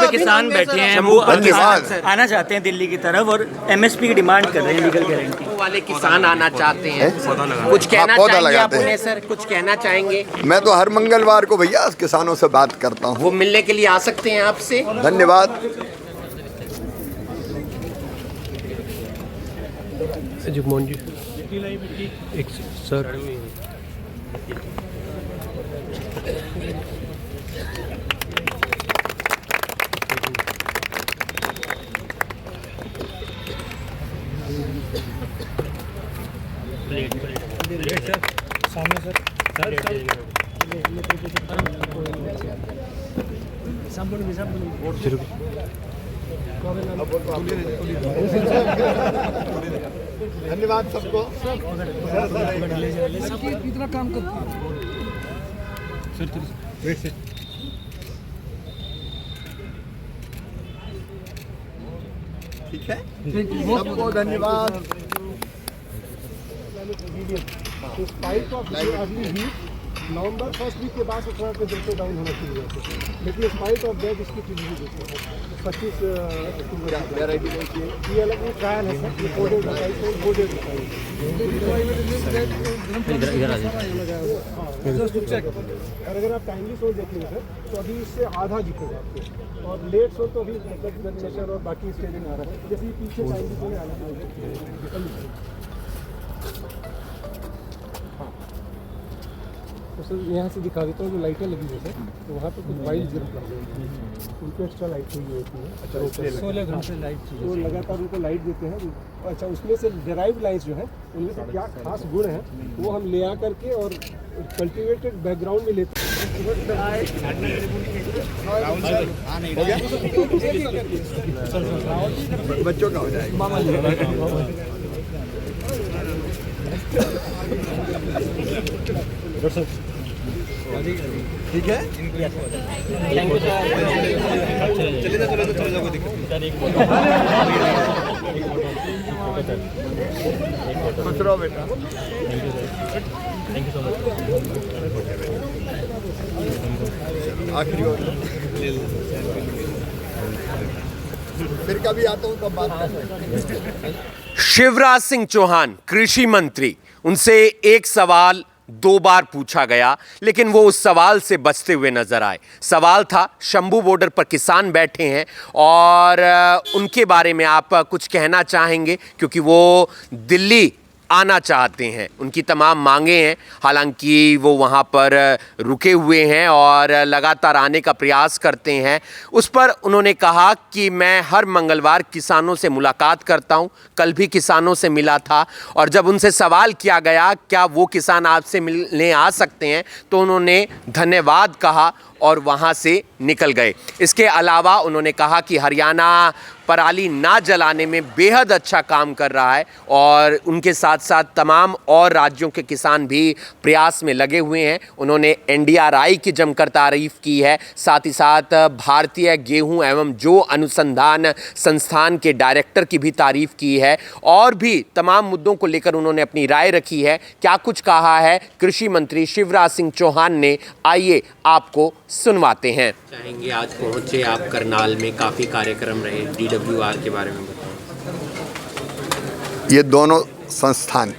पे किसान बैठे हैं, वो आना चाहते हैं दिल्ली की तरफ और एमएसपी की डिमांड कर रहे हैं, लीगल गारंटी। वो वाले किसान आना चाहते हैं, कुछ कहना चाहेंगे आप उन्हें सर? कुछ कहना चाहेंगे? मैं तो हर मंगलवार को भैया किसानों से बात करता हूँ। वो मिलने के लिए आ सकते हैं आपसे? धन्यवाद। जुगमोहन जी एक सर सामने सर धन्यवाद सबको। कितना काम करते सर ठीक है, सबको धन्यवाद। Spike of early heat November first week के बाद से थोड़ा टेम्परेचर डाउन होना शुरू हुआ था, लेकिन स्पाइट ऑफ दैट इसकी चीज़ देते हैं 25 अक्टूबर ये अलग ही ट्रायल है सर। ये 4 डेज बोर्डेड और अगर आप टाइमली सोच देखेंगे सर तो अभी इससे आधा दिखेगा आपको, और लेट सो तो अभी नेचर और बाकी स्टेजिंग आ रहा है, जैसे पीछे टाइमली सोने आना। तो सर यहाँ से दिखा देता हूँ, जो लाइटें लगी हुई है सर, तो वहाँ पे कुछ वाइल्ड जरूर लगे हुए हैं, उनको एक्स्ट्रा लाइट चाहिए होती है। अच्छा, 16 घंटे लाइट चाहिए, वो लगातार उनको लाइट देते हैं। अच्छा, उसमें से डेराइव लाइन्स जो है उनमें से क्या खास गुण है वो हम ले आ करके और कल्टिवेटेड बैकग्राउंड में लेते हैं। बच्चों का हो जाएगा। ठीक है, चले जाओ कोई दिक्कत नहीं। खुश रहो बेटा। Thank you so much. आखिरी फिर कभी आता हूँ तब बात करते हैं। शिवराज सिंह चौहान कृषि मंत्री, उनसे एक सवाल 2 बार पूछा गया लेकिन वो उस सवाल से बचते हुए नजर आए। सवाल था शंभू बॉर्डर पर किसान बैठे हैं और उनके बारे में आप कुछ कहना चाहेंगे, क्योंकि वो दिल्ली आना चाहते हैं, उनकी तमाम मांगे हैं, हालांकि वो वहाँ पर रुके हुए हैं और लगातार आने का प्रयास करते हैं। उस पर उन्होंने कहा कि मैं हर मंगलवार किसानों से मुलाकात करता हूँ, कल भी किसानों से मिला था, और जब उनसे सवाल किया गया क्या वो किसान आपसे मिलने आ सकते हैं तो उन्होंने धन्यवाद कहा और वहाँ से निकल गए। इसके अलावा उन्होंने कहा कि हरियाणा पराली ना जलाने में बेहद अच्छा काम कर रहा है और उनके साथ साथ तमाम और राज्यों के किसान भी प्रयास में लगे हुए हैं। उन्होंने NDRI की जमकर तारीफ की है, साथ ही साथ भारतीय गेहूं एवं जौ अनुसंधान संस्थान के डायरेक्टर की भी तारीफ की है और भी तमाम मुद्दों को लेकर उन्होंने अपनी राय रखी है। क्या कुछ कहा है कृषि मंत्री शिवराज सिंह चौहान ने, आइए आपको सुनवाते हैं। चाहेंगे आज पहुंचे आप करनाल में, काफ़ी कार्यक्रम रहे, DWR के बारे में बताएं। ये दोनों संस्थान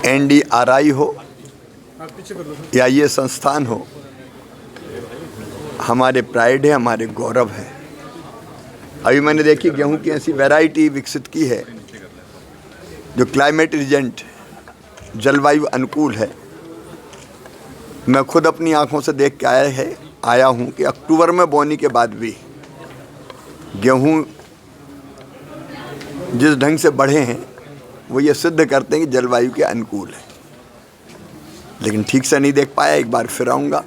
NDRI हो या ये संस्थान हो, हमारे प्राइड है, हमारे गौरव है। अभी मैंने देखी गेहूं की ऐसी वैरायटी विकसित की है जो क्लाइमेट रिजेंट, जलवायु अनुकूल है। मैं खुद अपनी आंखों से देख के आया हूँ कि अक्टूबर में बोनी के बाद भी गेहूँ जिस ढंग से बढ़े हैं वो ये सिद्ध करते हैं कि जलवायु के अनुकूल है। लेकिन ठीक से नहीं देख पाया, एक बार फिर आऊँगा।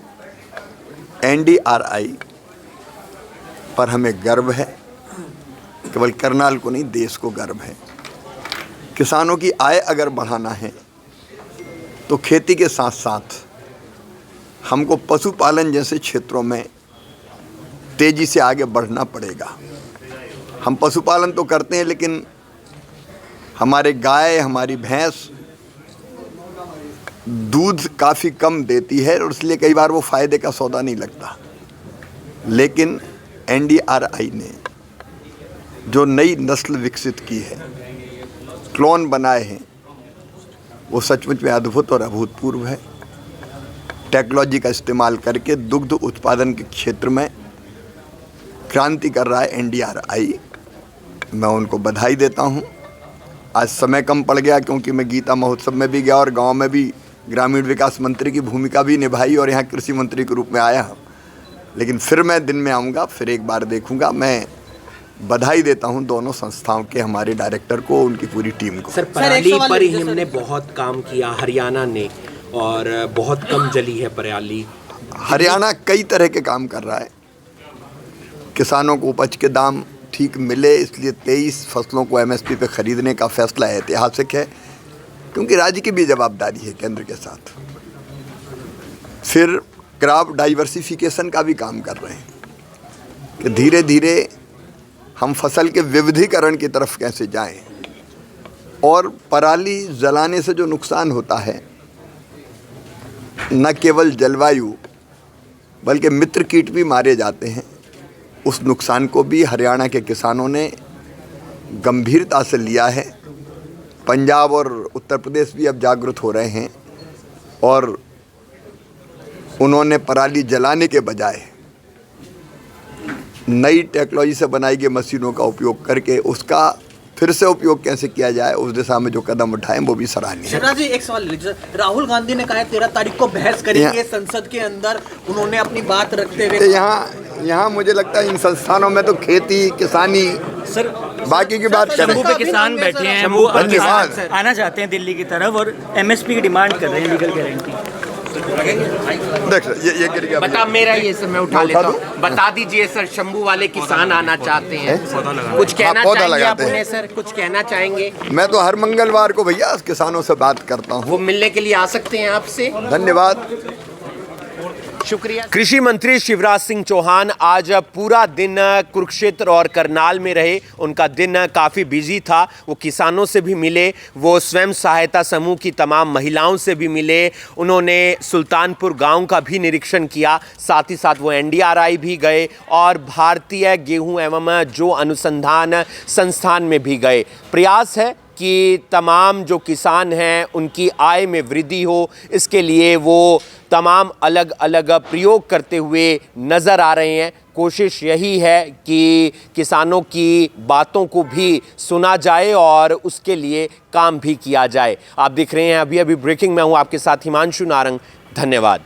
NDRI पर हमें गर्व है, केवल करनाल को नहीं देश को गर्व है। किसानों की आय अगर बढ़ाना है तो खेती के साथ साथ हमको पशुपालन जैसे क्षेत्रों में तेज़ी से आगे बढ़ना पड़ेगा। हम पशुपालन तो करते हैं लेकिन हमारे गाय, हमारी भैंस दूध काफ़ी कम देती है और इसलिए कई बार वो फ़ायदे का सौदा नहीं लगता। लेकिन एनडीआरआई ने जो नई नस्ल विकसित की है, क्लोन बनाए हैं, वो सचमुच में अद्भुत और अभूतपूर्व है। टेक्नोलॉजी का इस्तेमाल करके दुग्ध उत्पादन के क्षेत्र में क्रांति कर रहा है एनडीआरआई। मैं उनको बधाई देता हूँ। आज समय कम पड़ गया क्योंकि मैं गीता महोत्सव में भी गया और गांव में भी ग्रामीण विकास मंत्री की भूमिका भी निभाई और यहाँ कृषि मंत्री के रूप में आया हूँ, लेकिन फिर मैं दिन में आऊँगा, फिर एक बार देखूँगा। मैं बधाई देता हूं दोनों संस्थाओं के, हमारे डायरेक्टर को, उनकी पूरी टीम को। सर, पराली पर ही हमने बहुत काम किया हरियाणा ने, और बहुत कम जली है पराली। हरियाणा कई तरह के काम कर रहा है। किसानों को उपज के दाम ठीक मिले, इसलिए 23 फसलों को एमएसपी पे खरीदने का फैसला ऐतिहासिक है, क्योंकि राज्य की भी जवाबदारी है केंद्र के साथ। फिर क्रॉप डाइवर्सिफिकेशन का भी काम कर रहे हैं कि धीरे धीरे हम फसल के विविधीकरण की तरफ कैसे जाएं। और पराली जलाने से जो नुकसान होता है, न केवल जलवायु बल्कि मित्र कीट भी मारे जाते हैं, उस नुकसान को भी हरियाणा के किसानों ने गंभीरता से लिया है। पंजाब और उत्तर प्रदेश भी अब जागरूक हो रहे हैं और उन्होंने पराली जलाने के बजाय नई टेक्नोलॉजी से बनाई गई मशीनों का उपयोग करके उसका फिर से उपयोग कैसे किया जाए, उस दिशा में जो कदम उठाएं वो भी सराहनीय है। शिवराज जी, एक सवाल राहुल गांधी ने कहा है 13 तारीख को बहस करेंगे संसद के अंदर, उन्होंने अपनी बात रखते हुए यहाँ मुझे लगता है इन संस्थानों में तो खेती किसानी सर बाकी की बात करें। शंभू पे किसान बैठे हैं, वो आना चाहते हैं दिल्ली की तरफ और एमएसपी की डिमांड कर रहे हैं, लीगल गारंटी। देख ये गिर गया। बता, मेरा ये सर मैं उठा लेता हूँ। बता दीजिए सर, शंभू वाले किसान आना चाहते हैं, कुछ कहना चाहेंगे आप उन्हें? सर कुछ कहना चाहेंगे? मैं तो हर मंगलवार को भैया किसानों से बात करता हूँ। वो मिलने के लिए आ सकते हैं आपसे? धन्यवाद, शुक्रिया। कृषि मंत्री शिवराज सिंह चौहान आज पूरा दिन कुरुक्षेत्र और करनाल में रहे। उनका दिन काफ़ी बिजी था। वो किसानों से भी मिले, वो स्वयं सहायता समूह की तमाम महिलाओं से भी मिले, उन्होंने सुल्तानपुर गांव का भी निरीक्षण किया, साथ ही साथ वो एनडीआरआई भी गए और भारतीय गेहूं एवं जो अनुसंधान संस्थान में भी गए। प्रयास है कि तमाम जो किसान हैं उनकी आय में वृद्धि हो, इसके लिए वो तमाम अलग अलग प्रयोग करते हुए नज़र आ रहे हैं। कोशिश यही है कि किसानों की बातों को भी सुना जाए और उसके लिए काम भी किया जाए। आप देख रहे हैं अभी अभी ब्रेकिंग में हूँ आपके साथ हिमांशु नारंग। धन्यवाद।